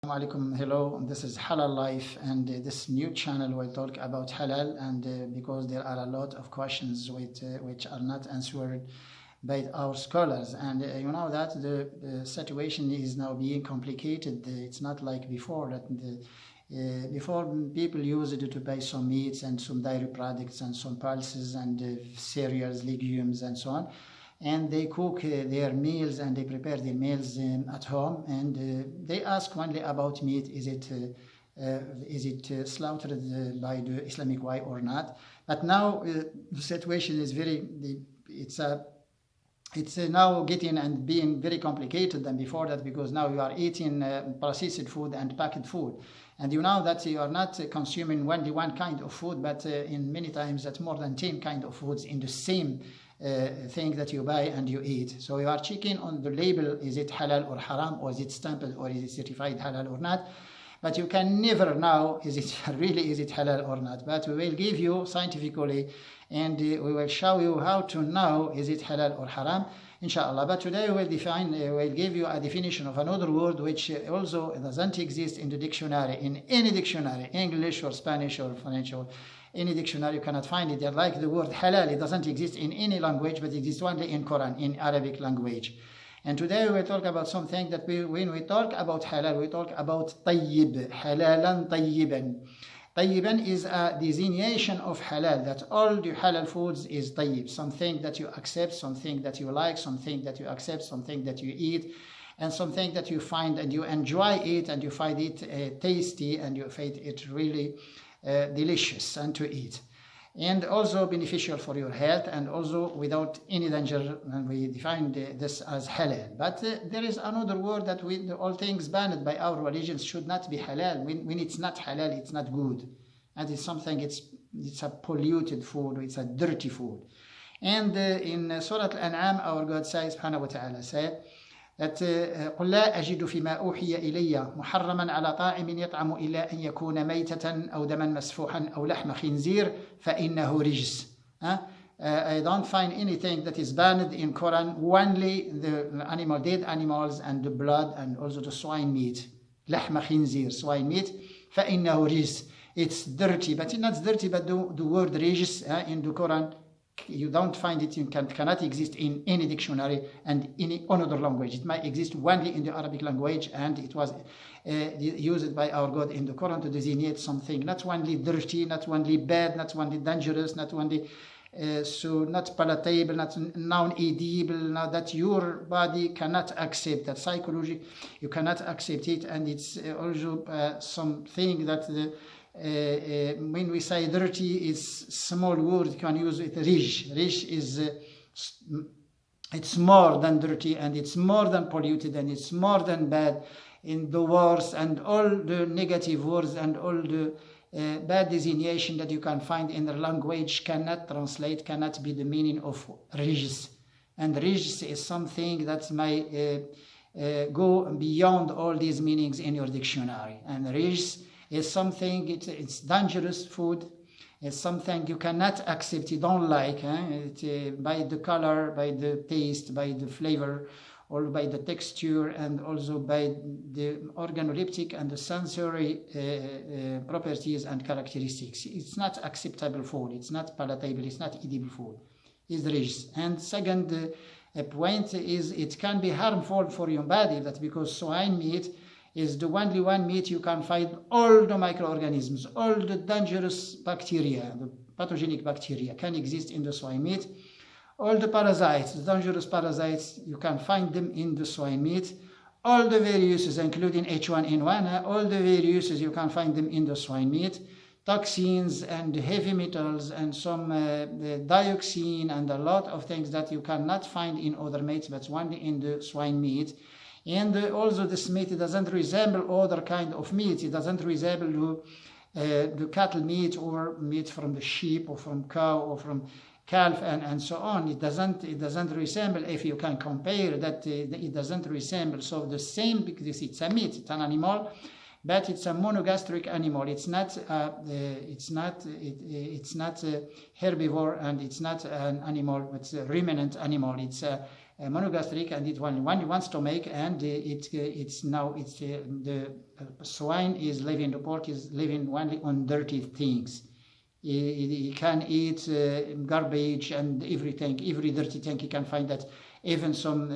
Alaikum, hello, this is Halal Life, and this new channel will talk about halal, and because there are a lot of questions which are not answered by our scholars, and you know that the situation is now being complicated. It's not like before that before people used it to buy some meats and some dairy products and some pulses and cereals, legumes and so on, and they cook their meals and they prepare their meals at home, and they ask only about meat. Is it slaughtered by the Islamic way or not? But now the situation is it's now getting and being very complicated than before that, because now you are eating processed food and packed food, and you know that you are not consuming only one kind of food, but in many times that more than 10 kind of foods in the same thing that you buy and you eat. So you are checking on the label, is it halal or haram, or is it stamped, or is it certified halal or not? But you can never know is it halal or not. But we will give you scientifically, and we will show you how to know is it halal or haram, inshallah. But today we'll give you a definition of another word which also doesn't exist in the dictionary, in any dictionary, English or Spanish or French or any dictionary. You cannot find it. Like the word halal, it doesn't exist in any language, but it exists only in Quran, in Arabic language. And today we will talk about something that when we talk about halal, we talk about tayyib, halalan tayyiban. Tayyiban is a designation of halal, that all the halal foods is tayyib, something that you accept, something that you like, something that you accept, something that you eat, and something that you find and you enjoy it, and you find it tasty, and you find it really delicious and to eat, and also beneficial for your health, and also without any danger, and we define this as halal. But there is another word that all things banned by our religions should not be halal. When it's not halal, it's not good, and it's something, it's a polluted food, it's a dirty food. And in Surah Al-An'am, our God says, subhanahu wa ta'ala, said that قُلْ لَا أَجِدُ فِي مَا أُوحِيَ إِلَيَّ مُحَرَّمًا عَلَى طَاعِمٍ يَطْعَمُ إِلَّا أَنْ يَكُونَ مَيْتَةً أَوْ دَمًا مَسْفُوحًا أَوْ لَحْمَ خِنْزِيرٍ فَإِنَّهُ رِجْسٌ. I don't find anything that is banned in Quran, only the dead animals and the blood, and also the swine meat. لَحْمَ خِنْزِير, swine meat. فَإِنَّهُ رِجْسٌ, it's dirty, but it's not dirty, but the word Rijss in the Quran, you don't find it, cannot exist in any dictionary and any another language. It might exist only in the Arabic language, and it was used by our God in the Quran to designate something not only dirty, not only bad, not only dangerous, not only not palatable, not non-edible, now that your body cannot accept, that psychology you cannot accept it, and it's also something that when we say dirty, is small word, you can use it. Rijss is it's more than dirty, and it's more than polluted, and it's more than bad in the words, and all the negative words and all the bad designation that you can find in the language cannot translate, cannot be the meaning of Rijss. And Rijss is something that may go beyond all these meanings in your dictionary. And Rijss is something, it's dangerous food, it's something you cannot accept, you don't like, by the color, by the taste, by the flavor, or by the texture, and also by the organoleptic and the sensory properties and characteristics. It's not acceptable food, it's not palatable, it's not edible food. Is Rijss. And second point is it can be harmful for your body, that because swine meat is the only one meat you can find all the microorganisms, all the dangerous bacteria, the pathogenic bacteria can exist in the swine meat. All the parasites, the dangerous parasites, you can find them in the swine meat. All the viruses, including H1N1, all the viruses, you can find them in the swine meat. Toxins and heavy metals and some dioxin and a lot of things that you cannot find in other meats, but only in the swine meat. And also this meat doesn't resemble other kind of meat. It doesn't resemble the cattle meat, or meat from the sheep or from cow or from calf and so on. It doesn't resemble, if you can compare that, it doesn't resemble. So the same, because it's a meat, it's an animal, but it's a monogastric animal. It's not herbivore, and it's not an animal, it's a ruminant animal. It's a monogastric, and it only one stomach, and the swine is living, the pork is living only on dirty things. He can eat garbage and everything, every dirty thing he can find. That even some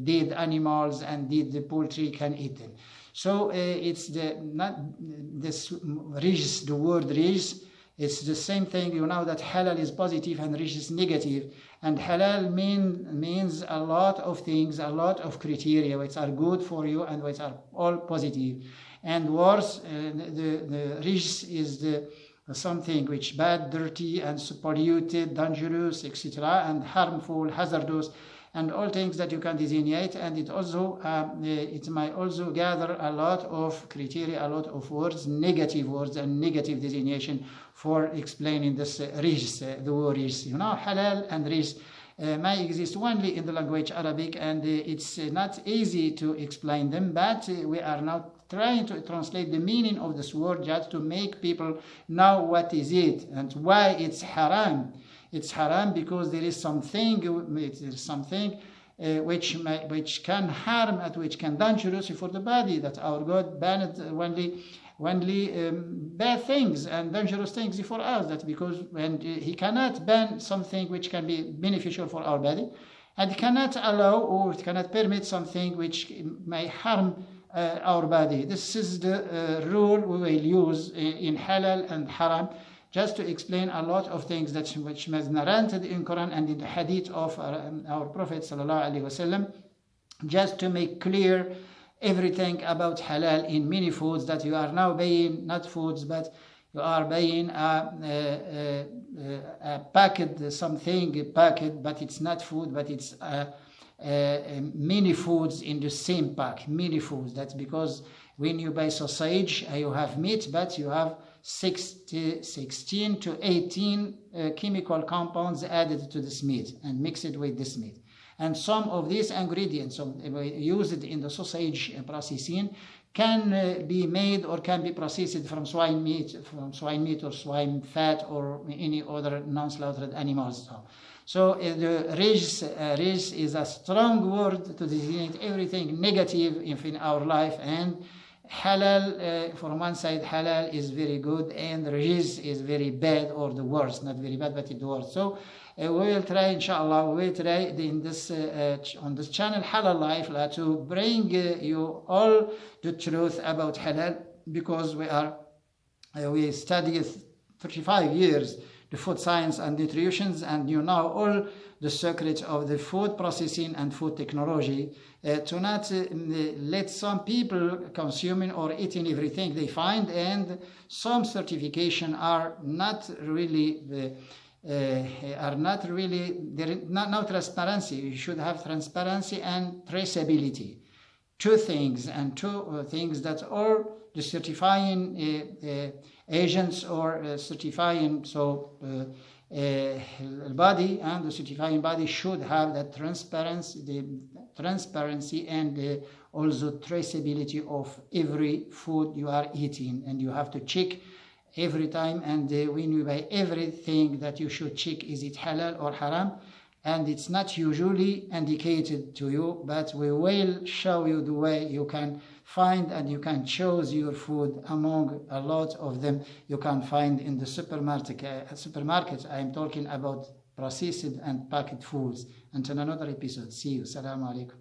dead animals and dead poultry can eat them. So it's not this Rijss, the word Rijss. It's the same thing, that halal is positive and Rijss is negative. And halal means a lot of things, a lot of criteria which are good for you and which are all positive. And worse, the Rijss is something which bad, dirty, and polluted, dangerous, etc., and harmful, hazardous, and all things that you can designate. And it also it might also gather a lot of criteria, a lot of words, negative words and negative designation for explaining this Rijss, the word Rijss. Halal and Rijss may exist only in the language Arabic, and it's not easy to explain them, but we are now trying to translate the meaning of this word just to make people know what is it and why it's haram. It's haram because there is something which can harm and which can dangerous for the body, that our God banned only bad things and dangerous things for us. That because when he cannot ban something which can be beneficial for our body, and cannot allow or cannot permit something which may harm our body. This is the rule we will use in halal and haram, just to explain a lot of things which was narrated in Quran and in the hadith of our Prophet ﷺ, just to make clear everything about halal in many foods that you are now buying, not foods, but you are buying a packet, something packet, but it's not food, but it's many foods in the same pack, many foods. That's because when you buy sausage, you have meat, but you have 16 to 18 chemical compounds added to this meat and mixed with this meat. And some of these ingredients used in the sausage processing can be made or can be processed from swine meat or swine fat or any other non-slaughtered animals. So the Rijss is a strong word to designate everything negative in our life, and halal, from one side, halal is very good, and Rijss is very bad, or the worst, not very bad, but it's the worst. So we will try, inshallah, we will try in this on this channel, Halal Life, to bring you all the truth about halal, because we studied 35 years the food science and nutrition, and you know all the secrets of the food processing and food technology, to not let some people consuming or eating everything they find, and some certification are not really there is no transparency. You should have transparency and traceability. Two things that all the certifying agents or certifying body and the certifying body should have that transparency and also traceability of every food you are eating, and you have to check every time, and when you buy everything that you should check, is it halal or haram? And it's not usually indicated to you, but we will show you the way you can find and you can choose your food among a lot of them you can find in the supermarket. I am talking about processed and packaged foods. Until another episode, see you. Assalamu alaikum.